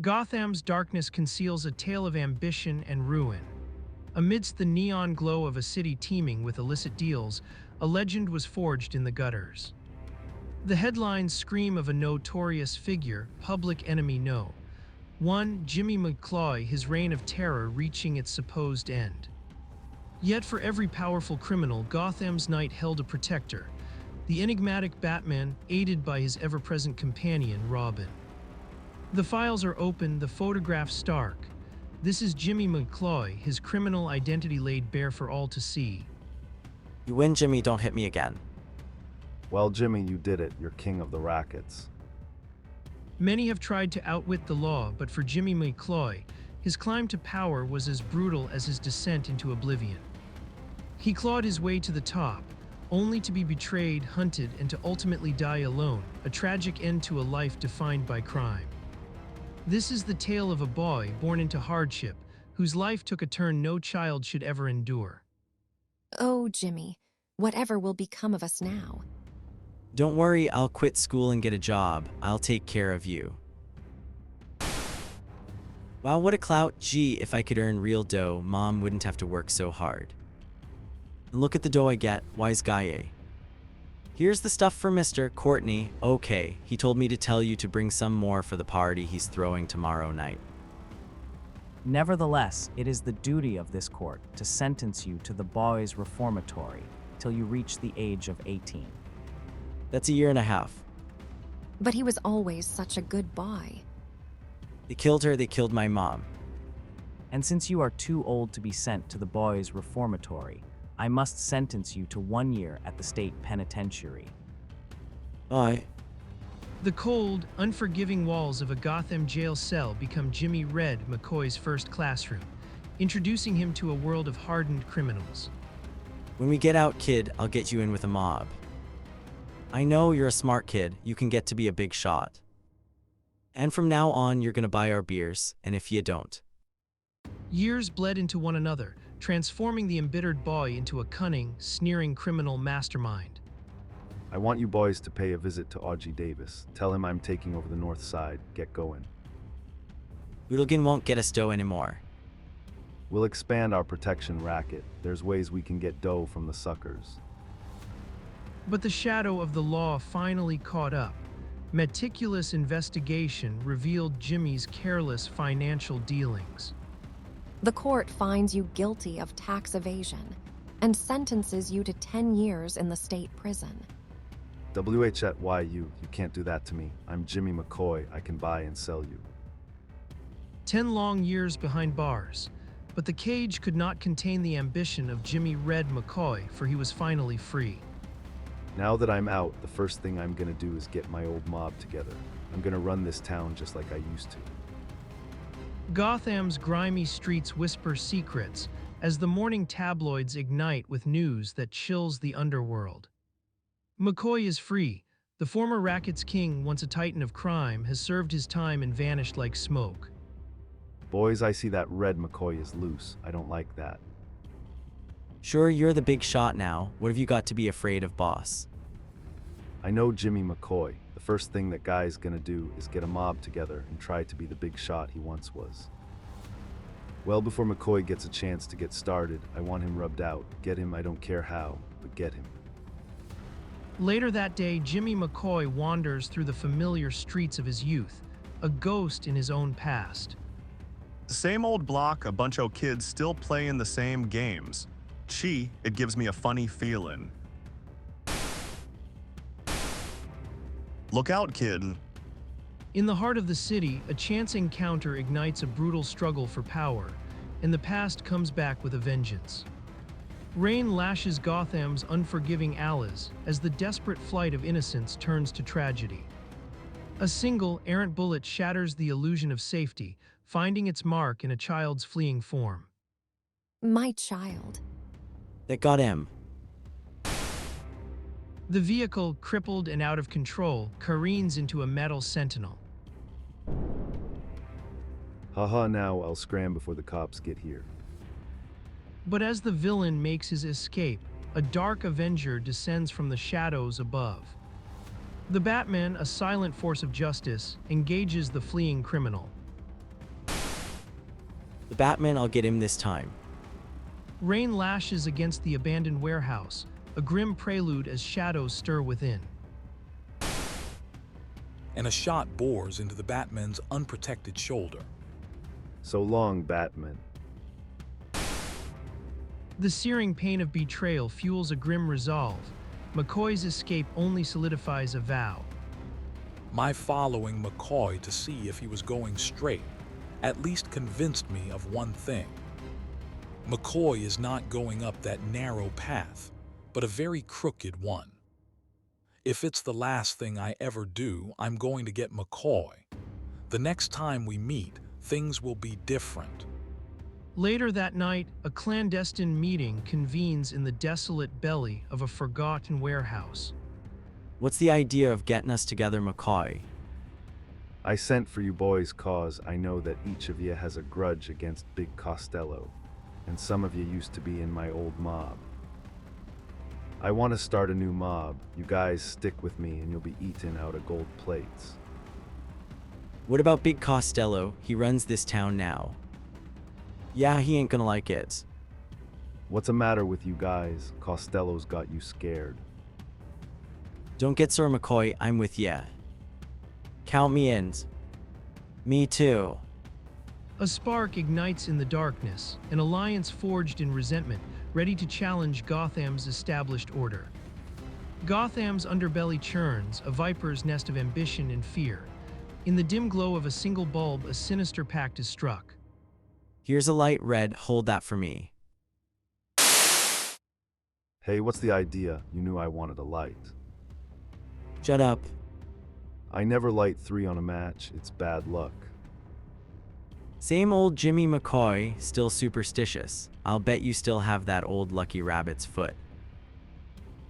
Gotham's darkness conceals a tale of ambition and ruin. Amidst the neon glow of a city teeming with illicit deals, a legend was forged in the gutters. The headlines scream of a notorious figure, Public Enemy No. 1, Jimmy McCloy, his reign of terror reaching its supposed end. Yet for every powerful criminal, Gotham's Knight held a protector, the enigmatic Batman, aided by his ever-present companion, Robin. The files are open, the photographs stark. This is Jimmy McCloy, his criminal identity laid bare for all to see. You win, Jimmy, don't hit me again. Well, Jimmy, you did it. You're king of the rackets. Many have tried to outwit the law, but for Jimmy McCloy, his climb to power was as brutal as his descent into oblivion. He clawed his way to the top, only to be betrayed, hunted, and to ultimately die alone, a tragic end to a life defined by crime. This is the tale of a boy born into hardship, whose life took a turn no child should ever endure. Oh, Jimmy, whatever will become of us now? Don't worry, I'll quit school and get a job. I'll take care of you. Wow, what a clout. Gee, if I could earn real dough, Mom wouldn't have to work so hard. And look at the dough I get, wise guy, eh? Here's the stuff for Mr. Courtney. Okay, he told me to tell you to bring some more for the party he's throwing tomorrow night. Nevertheless, it is the duty of this court to sentence you to the boys' reformatory till you reach the age of 18. That's a year and a half. But he was always such a good boy. They killed her, they killed my mom. And since you are too old to be sent to the boys' reformatory, I must sentence you to 1 year at the state penitentiary. Bye. The cold, unforgiving walls of a Gotham jail cell become Jimmy Red McCoy's first classroom, introducing him to a world of hardened criminals. When we get out, kid, I'll get you in with a mob. I know you're a smart kid, you can get to be a big shot. And from now on, you're gonna buy our beers, and if you don't. Years bled into one another, transforming the embittered boy into a cunning, sneering criminal mastermind. I want you boys to pay a visit to Augie Davis. Tell him I'm taking over the north side. Get going. Hooligan won't get us dough anymore. We'll expand our protection racket. There's ways we can get dough from the suckers. But the shadow of the law finally caught up. Meticulous investigation revealed Jimmy's careless financial dealings. The court finds you guilty of tax evasion and sentences you to 10 years in the state prison. WHYU, you can't do that to me. I'm Jimmy McCoy. I can buy and sell you. 10 long years behind bars. But the cage could not contain the ambition of Jimmy Red McCoy, for he was finally free. Now that I'm out, the first thing I'm gonna do is get my old mob together. I'm gonna run this town just like I used to. Gotham's grimy streets whisper secrets as the morning tabloids ignite with news that chills the underworld. McCoy is free. The former racket's king, once a titan of crime, has served his time and vanished like smoke. Boys, I see that Red McCoy is loose. I don't like that. Sure, you're the big shot now. What have you got to be afraid of, boss? I know Jimmy McCoy. The first thing that guy's gonna do is get a mob together and try to be the big shot he once was. Well, before McCoy gets a chance to get started, I want him rubbed out. Get him, I don't care how, but get him. Later that day, Jimmy McCoy wanders through the familiar streets of his youth, a ghost in his own past. The same old block, a bunch of kids still playing the same games. Gee, it gives me a funny feeling. Look out, kid. In the heart of the city, a chance encounter ignites a brutal struggle for power, and the past comes back with a vengeance. Rain lashes Gotham's unforgiving alleys as the desperate flight of innocence turns to tragedy. A single, errant bullet shatters the illusion of safety, finding its mark in a child's fleeing form. My child. That got him. The vehicle, crippled and out of control, careens into a metal sentinel. Haha, now I'll scram before the cops get here. But as the villain makes his escape, a dark avenger descends from the shadows above. The Batman, a silent force of justice, engages the fleeing criminal. The Batman, I'll get him this time. Rain lashes against the abandoned warehouse, a grim prelude as shadows stir within. And a shot bores into the Batman's unprotected shoulder. So long, Batman. The searing pain of betrayal fuels a grim resolve. McCoy's escape only solidifies a vow. My following McCoy to see if he was going straight at least convinced me of one thing. McCoy is not going up that narrow path, but a very crooked one. If it's the last thing I ever do, I'm going to get McCoy. The next time we meet, things will be different. Later that night, a clandestine meeting convenes in the desolate belly of a forgotten warehouse. What's the idea of getting us together, McCoy? I sent for you boys cause I know that each of you has a grudge against Big Costello, and some of you used to be in my old mob. I want to start a new mob. You guys stick with me and you'll be eaten out of gold plates. What about Big Costello? He runs this town now. Yeah, he ain't gonna like it. What's the matter with you guys? Costello's got you scared. Don't get sore, McCoy, I'm with ya. Count me in. Me too. A spark ignites in the darkness, an alliance forged in resentment, ready to challenge Gotham's established order. Gotham's underbelly churns, a viper's nest of ambition and fear. In the dim glow of a single bulb, a sinister pact is struck. Here's a light, Red, hold that for me. Hey, what's the idea? You knew I wanted a light. Shut up. I never light 3 on a match, it's bad luck. Same old Jimmy McCoy, still superstitious. I'll bet you still have that old lucky rabbit's foot.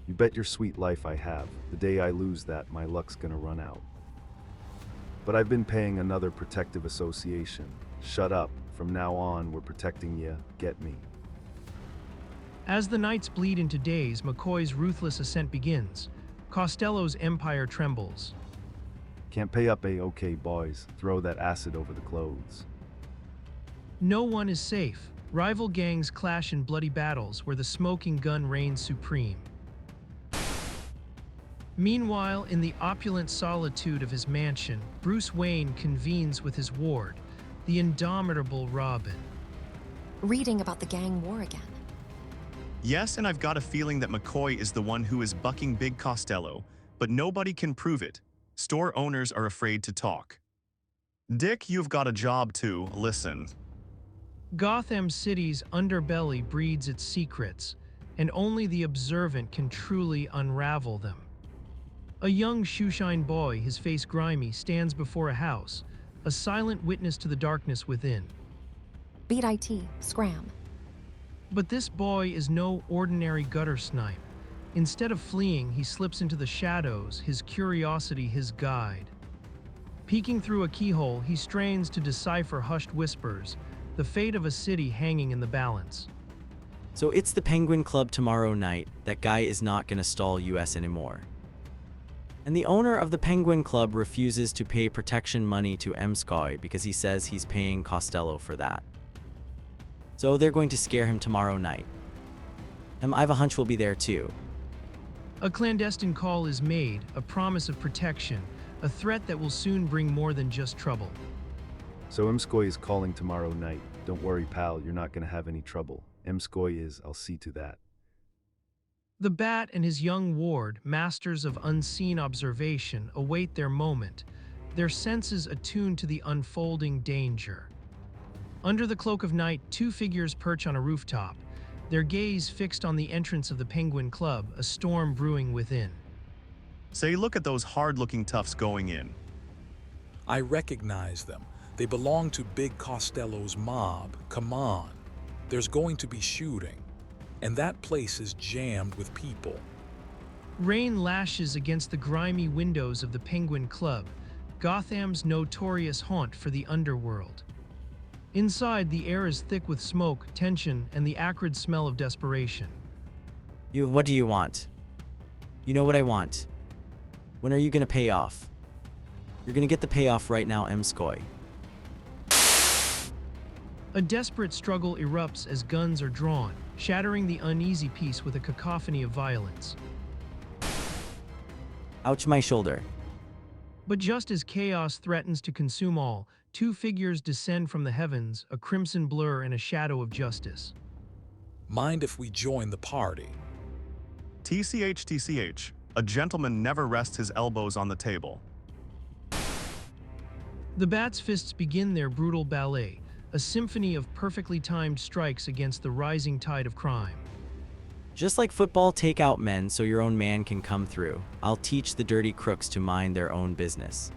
You bet your sweet life I have. The day I lose that, my luck's gonna run out. But I've been paying another protective association. Shut up. From now on, we're protecting you. Get me. As the nights bleed into days, McCoy's ruthless ascent begins. Costello's empire trembles. Can't pay up, okay, boys. Throw that acid over the clothes. No one is safe. Rival gangs clash in bloody battles where the smoking gun reigns supreme. Meanwhile, in the opulent solitude of his mansion, Bruce Wayne convenes with his ward, the indomitable Robin. Reading about the gang war again. Yes, and I've got a feeling that McCoy is the one who is bucking Big Costello, but nobody can prove it. Store owners are afraid to talk. Dick, you've got a job too. Listen. Gotham City's underbelly breeds its secrets, and only the observant can truly unravel them. A young shoeshine boy, his face grimy, stands before a house, a silent witness to the darkness within. Beat IT, scram. But this boy is no ordinary gutter snipe. Instead of fleeing, he slips into the shadows, his curiosity his guide. Peeking through a keyhole, he strains to decipher hushed whispers, the fate of a city hanging in the balance. So it's the Penguin Club tomorrow night. That guy is not gonna stall US anymore. And the owner of the Penguin Club refuses to pay protection money to MSCOI because he says he's paying Costello for that. So they're going to scare him tomorrow night. I have a hunch we'll be there too. A clandestine call is made, a promise of protection, a threat that will soon bring more than just trouble. So Mskoy is calling tomorrow night. Don't worry, pal, you're not gonna have any trouble. Mskoy is, I'll see to that. The Bat and his young ward, masters of unseen observation, await their moment, their senses attuned to the unfolding danger. Under the cloak of night, 2 figures perch on a rooftop, their gaze fixed on the entrance of the Penguin Club, a storm brewing within. Say, look at those hard-looking toughs going in. I recognize them. They belong to Big Costello's mob. Come on. There's going to be shooting. And that place is jammed with people. Rain lashes against the grimy windows of the Penguin Club, Gotham's notorious haunt for the underworld. Inside, the air is thick with smoke, tension, and the acrid smell of desperation. What do you want? You know what I want. When are you gonna pay off? You're gonna get the payoff right now, MSCOI. A desperate struggle erupts as guns are drawn, shattering the uneasy peace with a cacophony of violence. Ouch, my shoulder. But just as chaos threatens to consume all, two figures descend from the heavens, a crimson blur and a shadow of justice. Mind if we join the party? TCH, a gentleman never rests his elbows on the table. The Bat's fists begin their brutal ballet, a symphony of perfectly timed strikes against the rising tide of crime. Just like football, take out men so your own man can come through. I'll teach the dirty crooks to mind their own business.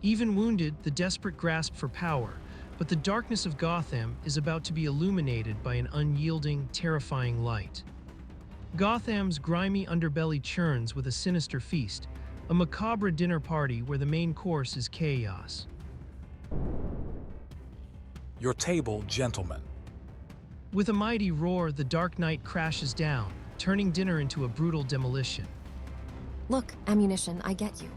Even wounded, the desperate grasp for power, but the darkness of Gotham is about to be illuminated by an unyielding, terrifying light. Gotham's grimy underbelly churns with a sinister feast, a macabre dinner party where the main course is chaos. Your table, gentlemen. With a mighty roar, the Dark Knight crashes down, turning dinner into a brutal demolition. Look, ammunition, I get you.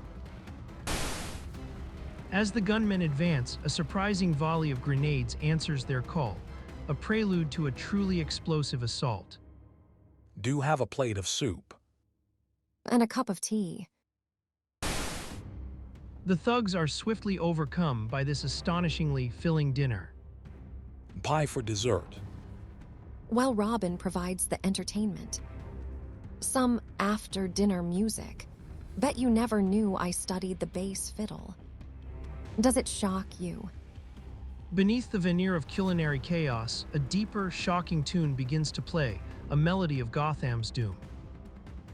As the gunmen advance, a surprising volley of grenades answers their call, a prelude to a truly explosive assault. Do have a plate of soup. And a cup of tea. The thugs are swiftly overcome by this astonishingly filling dinner. Pie for dessert. Well, Robin provides the entertainment. Some after-dinner music. Bet you never knew I studied the bass fiddle. Does it shock you? Beneath the veneer of culinary chaos, a deeper, shocking tune begins to play, a melody of Gotham's doom.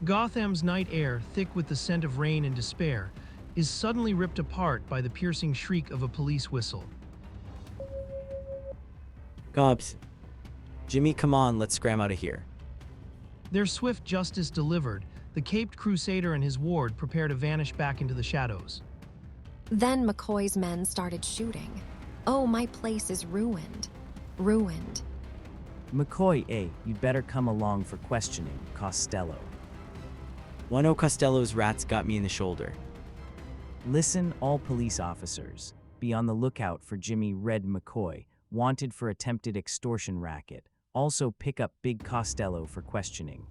Gotham's night air, thick with the scent of rain and despair, is suddenly ripped apart by the piercing shriek of a police whistle. Gobs. Jimmy, come on, let's scram out of here. Their swift justice delivered, the caped crusader and his ward prepare to vanish back into the shadows. Then McCoy's men started shooting. Oh, my place is ruined. Ruined. McCoy, you'd better come along for questioning, Costello. One Costello's rats got me in the shoulder. Listen, all police officers. Be on the lookout for Jimmy Red McCoy, wanted for attempted extortion racket. Also pick up Big Costello for questioning.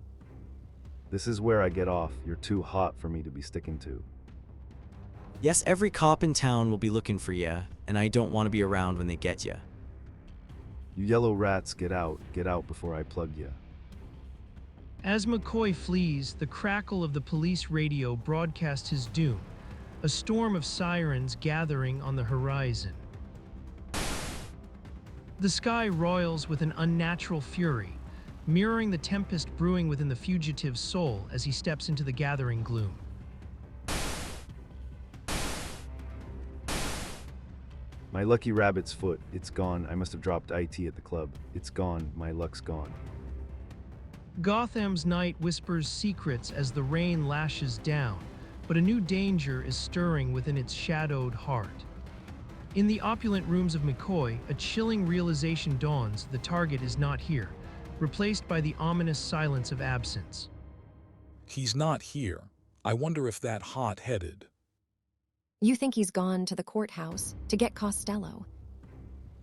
This is where I get off. You're too hot for me to be sticking to. Yes, every cop in town will be looking for ya, and I don't want to be around when they get ya. You yellow rats, get out before I plug ya. As McCoy flees, the crackle of the police radio broadcasts his doom, a storm of sirens gathering on the horizon. The sky roils with an unnatural fury, mirroring the tempest brewing within the fugitive's soul as he steps into the gathering gloom. My lucky rabbit's foot, it's gone. I must have dropped IT at the club. It's gone, my luck's gone. Gotham's night whispers secrets as the rain lashes down, but a new danger is stirring within its shadowed heart. In the opulent rooms of McCoy, a chilling realization dawns: the target is not here, replaced by the ominous silence of absence. He's not here. I wonder if that hot-headed. You think he's gone to the courthouse to get Costello.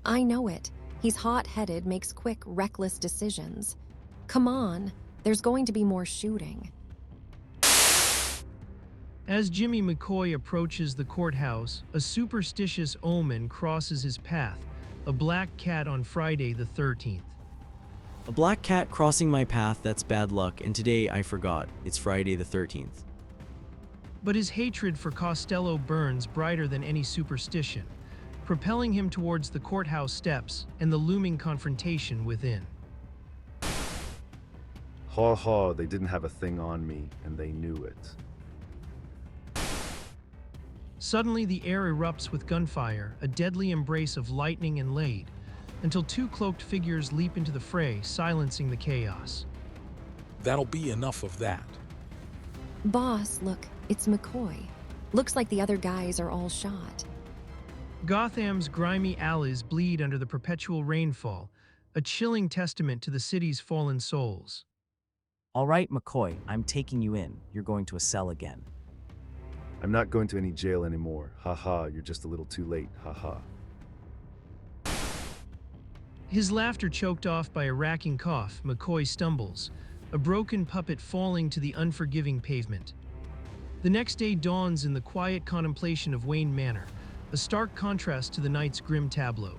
I know it. He's hot-headed, makes quick, reckless decisions. Come on, there's going to be more shooting. As Jimmy McCoy approaches the courthouse, a superstitious omen crosses his path, a black cat on Friday the 13th. A black cat crossing my path, that's bad luck, and today I forgot. It's Friday the 13th. But his hatred for Costello burns brighter than any superstition, propelling him towards the courthouse steps and the looming confrontation within. Ha ha, they didn't have a thing on me, and they knew it. Suddenly the air erupts with gunfire, a deadly embrace of lightning and lead, until two cloaked figures leap into the fray, silencing the chaos. That'll be enough of that. Boss, look, it's McCoy. Looks like the other guys are all shot. Gotham's grimy alleys bleed under the perpetual rainfall, a chilling testament to the city's fallen souls. All right, McCoy, I'm taking you in. You're going to a cell again. I'm not going to any jail anymore. Ha ha, you're just a little too late. Ha ha. His laughter choked off by a racking cough, McCoy stumbles, a broken puppet falling to the unforgiving pavement. The next day dawns in the quiet contemplation of Wayne Manor, a stark contrast to the night's grim tableau.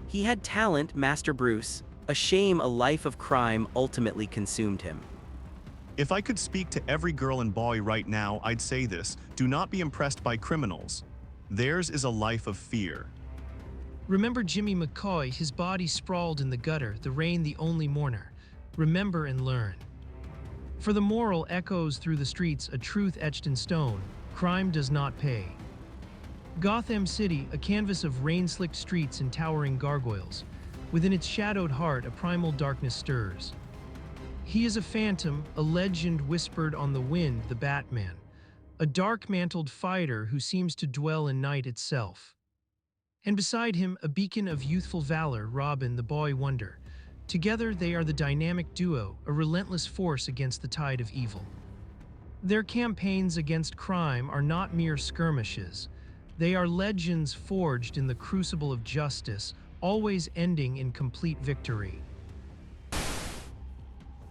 He had talent, Master Bruce. A shame a life of crime ultimately consumed him. If I could speak to every girl and boy right now, I'd say this: do not be impressed by criminals. Theirs is a life of fear. Remember Jimmy McCoy, his body sprawled in the gutter, the rain the only mourner. Remember and learn. For the moral echoes through the streets, a truth etched in stone: crime does not pay. Gotham City, a canvas of rain-slicked streets and towering gargoyles. Within its shadowed heart, a primal darkness stirs. He is a phantom, a legend whispered on the wind, the Batman, a dark-mantled fighter who seems to dwell in night itself. And beside him, a beacon of youthful valor, Robin, the boy wonder. Together, they are the dynamic duo, a relentless force against the tide of evil. Their campaigns against crime are not mere skirmishes. They are legends forged in the crucible of justice, always ending in complete victory.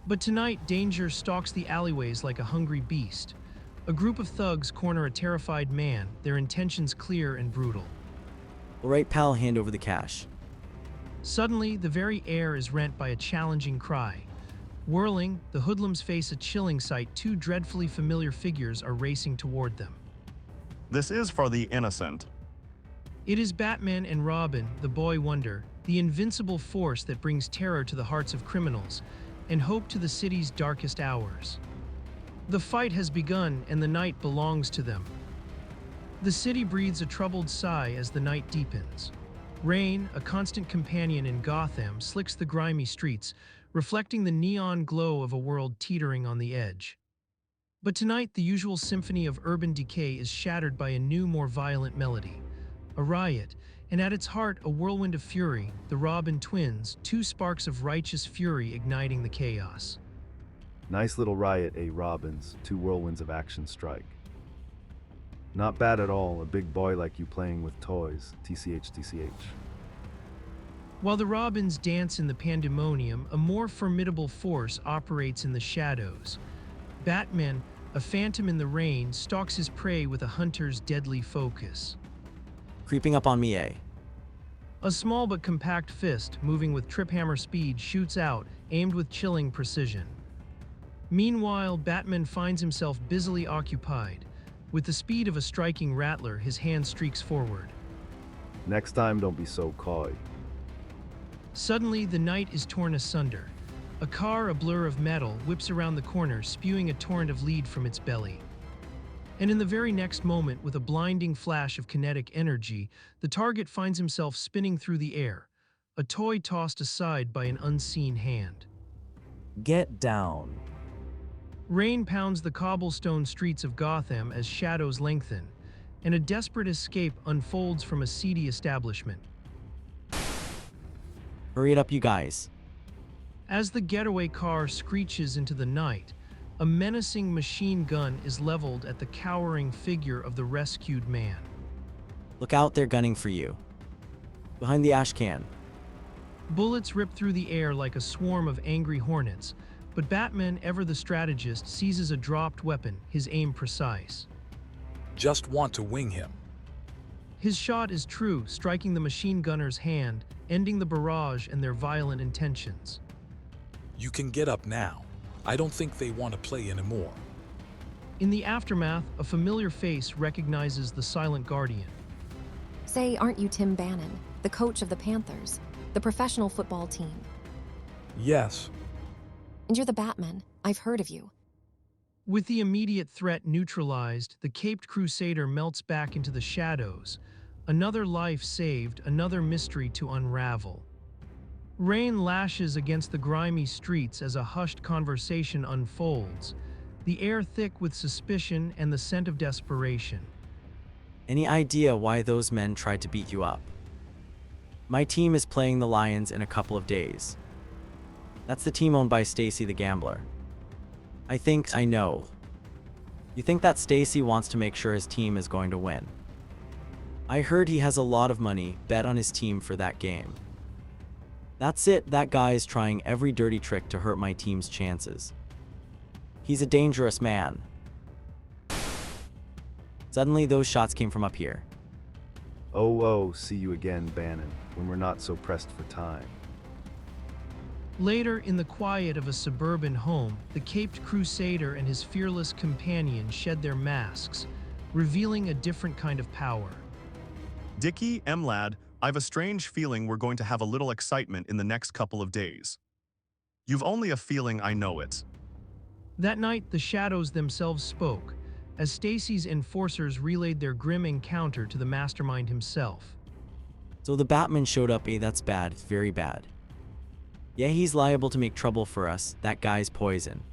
But tonight, danger stalks the alleyways like a hungry beast. A group of thugs corner a terrified man, their intentions clear and brutal. All right, pal, hand over the cash. Suddenly, the very air is rent by a challenging cry. Whirling, the hoodlums face a chilling sight. Two dreadfully familiar figures are racing toward them. This is for the innocent. It is Batman and Robin, the boy wonder, the invincible force that brings terror to the hearts of criminals and hope to the city's darkest hours. The fight has begun and the night belongs to them. The city breathes a troubled sigh as the night deepens. Rain, a constant companion in Gotham, slicks the grimy streets, reflecting the neon glow of a world teetering on the edge. But tonight, the usual symphony of urban decay is shattered by a new, more violent melody. A riot, and at its heart, a whirlwind of fury, the Robin twins, two sparks of righteous fury igniting the chaos. Nice little riot, Robins. Two whirlwinds of action strike. Not bad at all, a big boy like you playing with toys. TCH. While the Robins dance in the pandemonium, a more formidable force operates in the shadows. Batman, a phantom in the rain, stalks his prey with a hunter's deadly focus. Creeping up on me, eh? A small but compact fist, moving with triphammer speed, shoots out, aimed with chilling precision. Meanwhile, Batman finds himself busily occupied. With the speed of a striking rattler, his hand streaks forward. Next time, don't be so coy. Suddenly, the night is torn asunder. A car, a blur of metal, whips around the corner, spewing a torrent of lead from its belly. And in the very next moment, with a blinding flash of kinetic energy, the target finds himself spinning through the air, a toy tossed aside by an unseen hand. Get down. Rain pounds the cobblestone streets of Gotham as shadows lengthen, and a desperate escape unfolds from a seedy establishment. Hurry it up, you guys. As the getaway car screeches into the night, a menacing machine gun is leveled at the cowering figure of the rescued man. Look out, they're gunning for you. Behind the ash can. Bullets rip through the air like a swarm of angry hornets, but Batman, ever the strategist, seizes a dropped weapon, his aim precise. Just want to wing him. His shot is true, striking the machine gunner's hand, ending the barrage and their violent intentions. You can get up now. I don't think they want to play anymore. In the aftermath, a familiar face recognizes the Silent Guardian. Say, aren't you Tim Bannon, the coach of the Panthers, the professional football team? Yes. And you're the Batman. I've heard of you. With the immediate threat neutralized, the caped crusader melts back into the shadows. Another life saved, another mystery to unravel. Rain lashes against the grimy streets as a hushed conversation unfolds, the air thick with suspicion and the scent of desperation. Any idea why those men tried to beat you up? My team is playing the Lions in a couple of days. That's the team owned by Stacy the Gambler. I think I know. You think that Stacy wants to make sure his team is going to win? I heard he has a lot of money bet on his team for that game. That's it, that guy is trying every dirty trick to hurt my team's chances. He's a dangerous man. Suddenly, those shots came from up here. Oh, see you again, Bannon, when we're not so pressed for time. Later, in the quiet of a suburban home, the caped crusader and his fearless companion shed their masks, revealing a different kind of power. Dickie, M-Lad, I've a strange feeling we're going to have a little excitement in the next couple of days. You've only a feeling, I know it. That night, the shadows themselves spoke, as Stacy's enforcers relayed their grim encounter to the mastermind himself. So the Batman showed up, that's bad, very bad. Yeah, he's liable to make trouble for us, that guy's poison.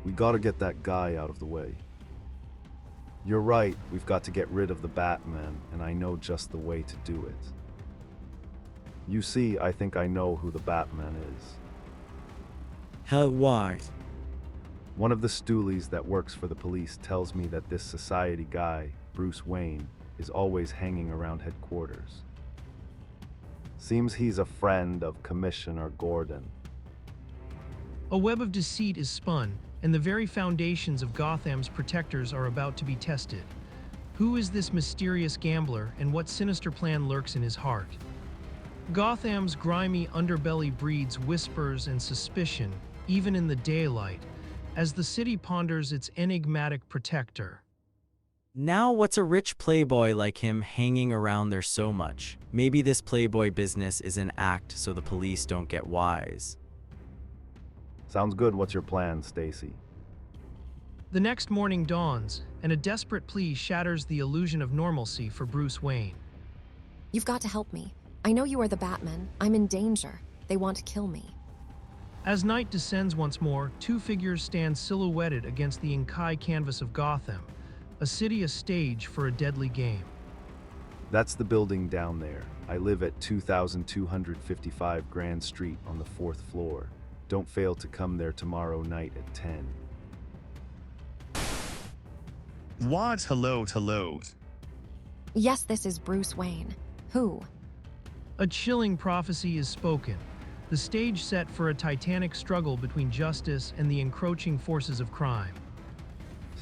We gotta get that guy out of the way. You're right, we've got to get rid of the Batman, and I know just the way to do it. You see, I think I know who the Batman is. Hell, why? One of the stoolies that works for the police tells me that this society guy, Bruce Wayne, is always hanging around headquarters. Seems he's a friend of Commissioner Gordon. A web of deceit is spun, and the very foundations of Gotham's protectors are about to be tested. Who is this mysterious gambler, and what sinister plan lurks in his heart? Gotham's grimy underbelly breeds whispers and suspicion, even in the daylight, as the city ponders its enigmatic protector. Now what's a rich playboy like him hanging around there so much? Maybe this playboy business is an act so the police don't get wise. Sounds good. What's your plan, Stacy? The next morning dawns, and a desperate plea shatters the illusion of normalcy for Bruce Wayne. You've got to help me. I know you are the Batman. I'm in danger. They want to kill me. As night descends once more, two figures stand silhouetted against the inky canvas of Gotham, a city a stage for a deadly game. That's the building down there. I live at 2255 Grand Street on the 4th floor. Don't fail to come there tomorrow night at 10. What? Hello. Yes, this is Bruce Wayne. Who? A chilling prophecy is spoken, the stage set for a titanic struggle between justice and the encroaching forces of crime.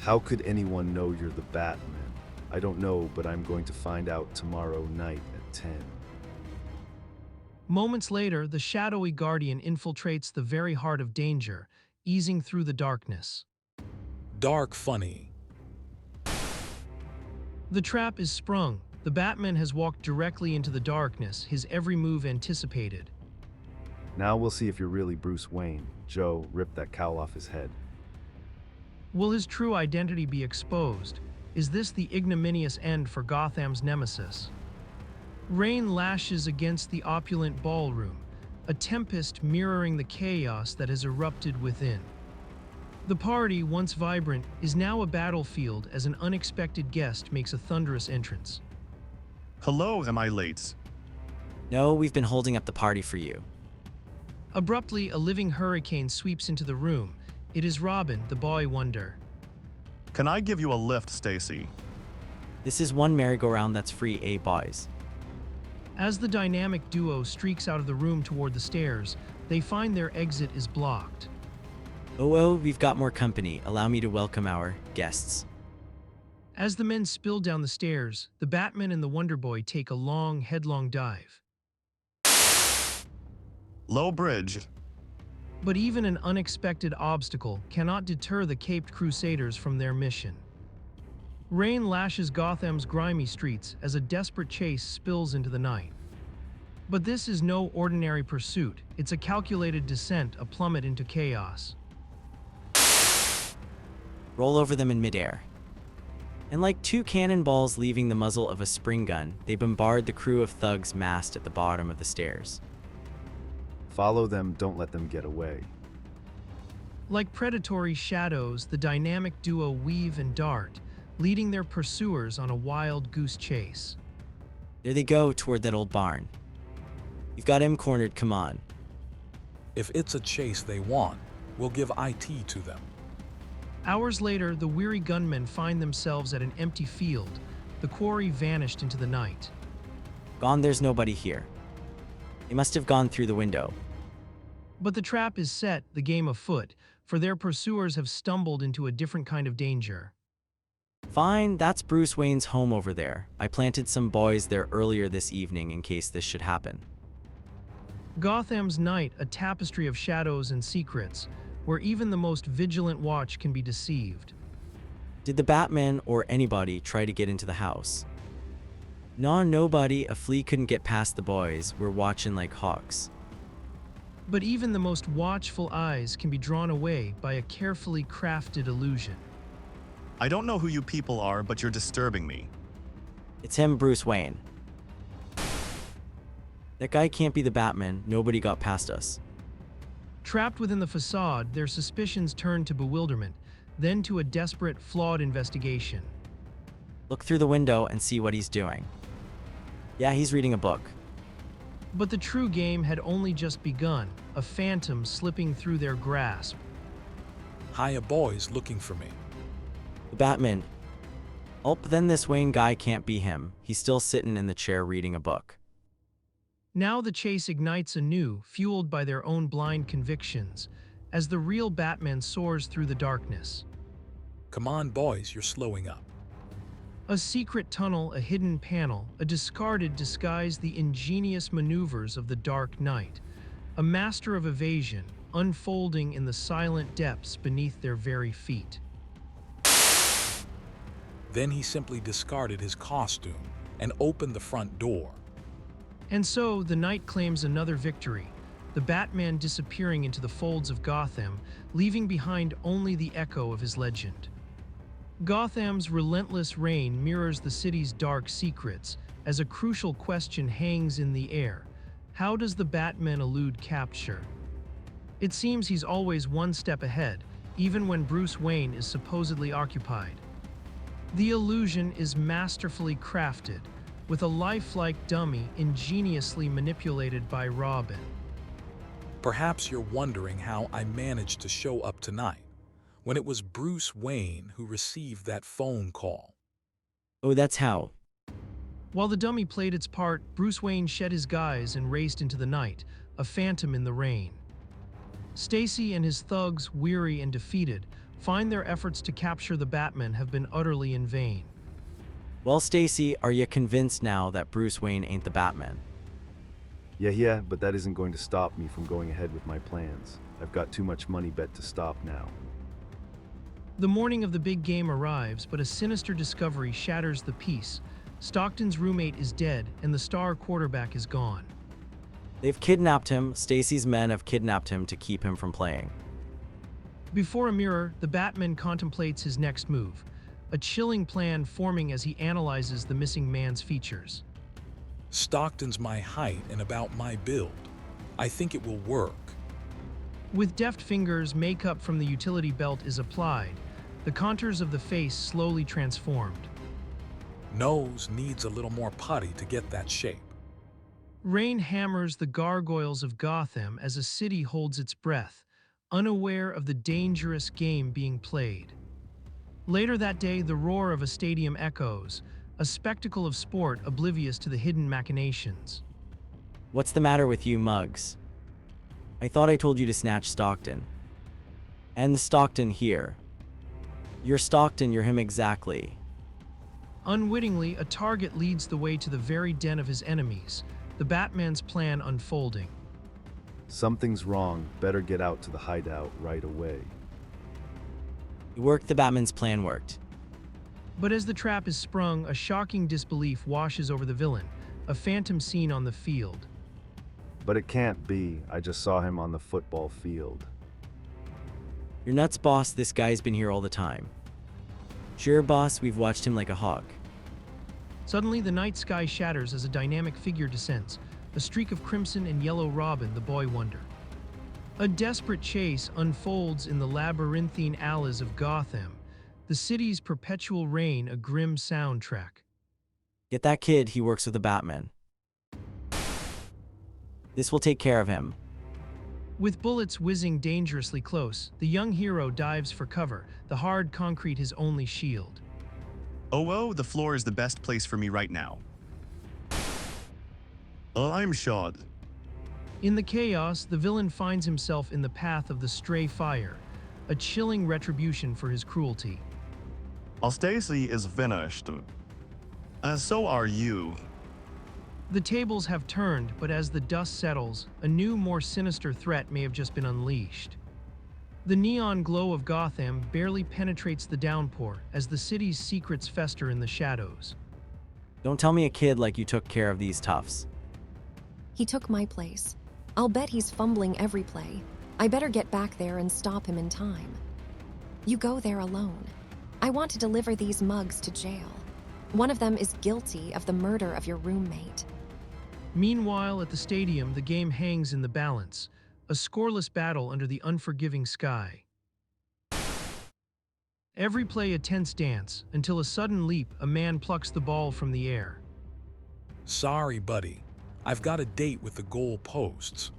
How could anyone know you're the Batman? I don't know, but I'm going to find out tomorrow night at 10. Moments later, the shadowy guardian infiltrates the very heart of danger, easing through the darkness. Dark funny. The trap is sprung. The Batman has walked directly into the darkness, his every move anticipated. Now we'll see if you're really Bruce Wayne. Joe, rip that cowl off his head. Will his true identity be exposed? Is this the ignominious end for Gotham's nemesis? Rain lashes against the opulent ballroom, a tempest mirroring the chaos that has erupted within. The party, once vibrant, is now a battlefield as an unexpected guest makes a thunderous entrance. Hello, am I late? No, we've been holding up the party for you. Abruptly, a living hurricane sweeps into the room. It is Robin, the boy wonder. Can I give you a lift, Stacy? This is one merry-go-round that's free, boys? As the dynamic duo streaks out of the room toward the stairs, they find their exit is blocked. Oh, we've got more company. Allow me to welcome our guests. As the men spill down the stairs, the Batman and the Wonder Boy take a long, headlong dive. Low bridge. But even an unexpected obstacle cannot deter the caped crusaders from their mission. Rain lashes Gotham's grimy streets as a desperate chase spills into the night. But this is no ordinary pursuit. It's a calculated descent, a plummet into chaos. Roll over them in midair. And like two cannonballs leaving the muzzle of a spring gun, they bombard the crew of thugs massed at the bottom of the stairs. Follow them, don't let them get away. Like predatory shadows, the dynamic duo weave and dart, leading their pursuers on a wild goose chase. There they go toward that old barn. You've got him cornered, come on. If it's a chase they want, we'll give IT to them. Hours later, the weary gunmen find themselves at an empty field. The quarry vanished into the night. Gone, there's nobody here. They must have gone through the window. But the trap is set, the game afoot, for their pursuers have stumbled into a different kind of danger. Fine, that's Bruce Wayne's home over there. I planted some boys there earlier this evening in case this should happen. Gotham's night, a tapestry of shadows and secrets, where even the most vigilant watch can be deceived. Did the Batman or anybody try to get into the house? No, nobody. A flea couldn't get past the boys. We're watching like hawks. But even the most watchful eyes can be drawn away by a carefully crafted illusion. I don't know who you people are, but you're disturbing me. It's him, Bruce Wayne. That guy can't be the Batman. Nobody got past us. Trapped within the facade, their suspicions turn to bewilderment, then to a desperate, flawed investigation. Look through the window and see what he's doing. Yeah, he's reading a book. But the true game had only just begun, a phantom slipping through their grasp. Hiya boys looking for me. The Batman. Oh, but then this Wayne guy can't be him. He's still sitting in the chair reading a book. Now the chase ignites anew, fueled by their own blind convictions, as the real Batman soars through the darkness. Come on boys, you're slowing up. A secret tunnel, a hidden panel, a discarded disguise, the ingenious maneuvers of the Dark Knight, a master of evasion, unfolding in the silent depths beneath their very feet. Then he simply discarded his costume and opened the front door. And so, the Knight claims another victory, the Batman disappearing into the folds of Gotham, leaving behind only the echo of his legend. Gotham's relentless reign mirrors the city's dark secrets, as a crucial question hangs in the air. How does the Batman elude capture? It seems he's always one step ahead, even when Bruce Wayne is supposedly occupied. The illusion is masterfully crafted, with a lifelike dummy ingeniously manipulated by Robin. Perhaps you're wondering how I managed to show up tonight, when it was Bruce Wayne who received that phone call. Oh, that's how. While the dummy played its part, Bruce Wayne shed his guise and raced into the night, a phantom in the rain. Stacy and his thugs, weary and defeated, find their efforts to capture the Batman have been utterly in vain. Well, Stacy, are you convinced now that Bruce Wayne ain't the Batman? Yeah, but that isn't going to stop me from going ahead with my plans. I've got too much money bet to stop now. The morning of the big game arrives, but a sinister discovery shatters the peace. Stockton's roommate is dead, and the star quarterback is gone. They've kidnapped him. Stacy's men have kidnapped him to keep him from playing. Before a mirror, the Batman contemplates his next move, a chilling plan forming as he analyzes the missing man's features. Stockton's my height and about my build. I think it will work. With deft fingers, makeup from the utility belt is applied. The contours of the face slowly transformed. Nose needs a little more putty to get that shape. Rain hammers the gargoyles of Gotham as a city holds its breath, unaware of the dangerous game being played. Later that day, the roar of a stadium echoes, a spectacle of sport oblivious to the hidden machinations. What's the matter with you, Muggs? I thought I told you to snatch Stockton. And the Stockton here. You're Stockton, you're him exactly. Unwittingly, a target leads the way to the very den of his enemies, the Batman's plan unfolding. Something's wrong. Better get out to the hideout right away. It worked, the Batman's plan worked. But as the trap is sprung, a shocking disbelief washes over the villain, a phantom seen on the field. But it can't be. I just saw him on the football field. You're nuts, boss. This guy's been here all the time. Sure, boss, we've watched him like a hawk. Suddenly, the night sky shatters as a dynamic figure descends, a streak of crimson and yellow Robin, the boy wonder. A desperate chase unfolds in the labyrinthine alleys of Gotham, the city's perpetual reign a grim soundtrack. Get that kid, he works with the Batman. This will take care of him. With bullets whizzing dangerously close, the young hero dives for cover, the hard concrete his only shield. Oh, the floor is the best place for me right now. I'm shot. In the chaos, the villain finds himself in the path of the stray fire, a chilling retribution for his cruelty. Stacy is finished. So are you. The tables have turned, but as the dust settles, a new, more sinister threat may have just been unleashed. The neon glow of Gotham barely penetrates the downpour as the city's secrets fester in the shadows. Don't tell me a kid like you took care of these toughs. He took my place. I'll bet he's fumbling every play. I better get back there and stop him in time. You go there alone. I want to deliver these mugs to jail. One of them is guilty of the murder of your roommate. Meanwhile, at the stadium, the game hangs in the balance, a scoreless battle under the unforgiving sky. Every play a tense dance, until a sudden leap, a man plucks the ball from the air. Sorry, buddy. I've got a date with the goal posts.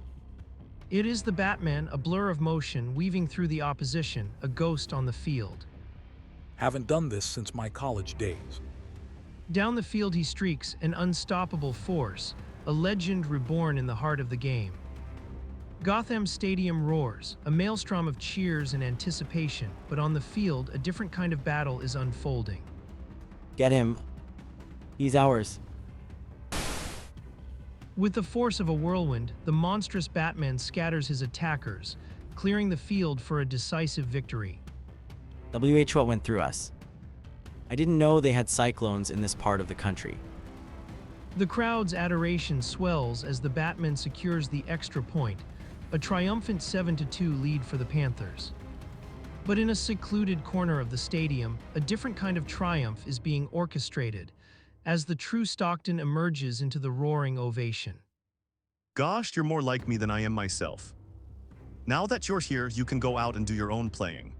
It is the Batman, a blur of motion weaving through the opposition, a ghost on the field. Haven't done this since my college days. Down the field he streaks, an unstoppable force, a legend reborn in the heart of the game. Gotham Stadium roars, a maelstrom of cheers and anticipation, but on the field, a different kind of battle is unfolding. Get him. He's ours. With the force of a whirlwind, the monstrous Batman scatters his attackers, clearing the field for a decisive victory. What went through us? I didn't know they had cyclones in this part of the country. The crowd's adoration swells as the Batman secures the extra point, a triumphant 7-2 lead for the Panthers. But in a secluded corner of the stadium, a different kind of triumph is being orchestrated, as the true Stockton emerges into the roaring ovation. Gosh, you're more like me than I am myself. Now that you're here, you can go out and do your own playing.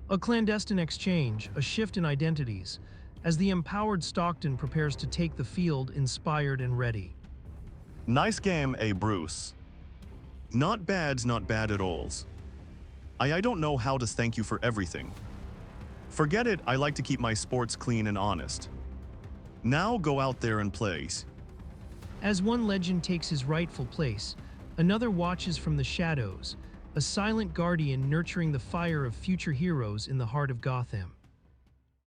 A clandestine exchange, a shift in identities, as the empowered Stockton prepares to take the field inspired and ready. Nice game, Bruce? Not bad at all. I don't know how to thank you for everything. Forget it, I like to keep my sports clean and honest. Now go out there and play. As one legend takes his rightful place, another watches from the shadows, a silent guardian nurturing the fire of future heroes in the heart of Gotham.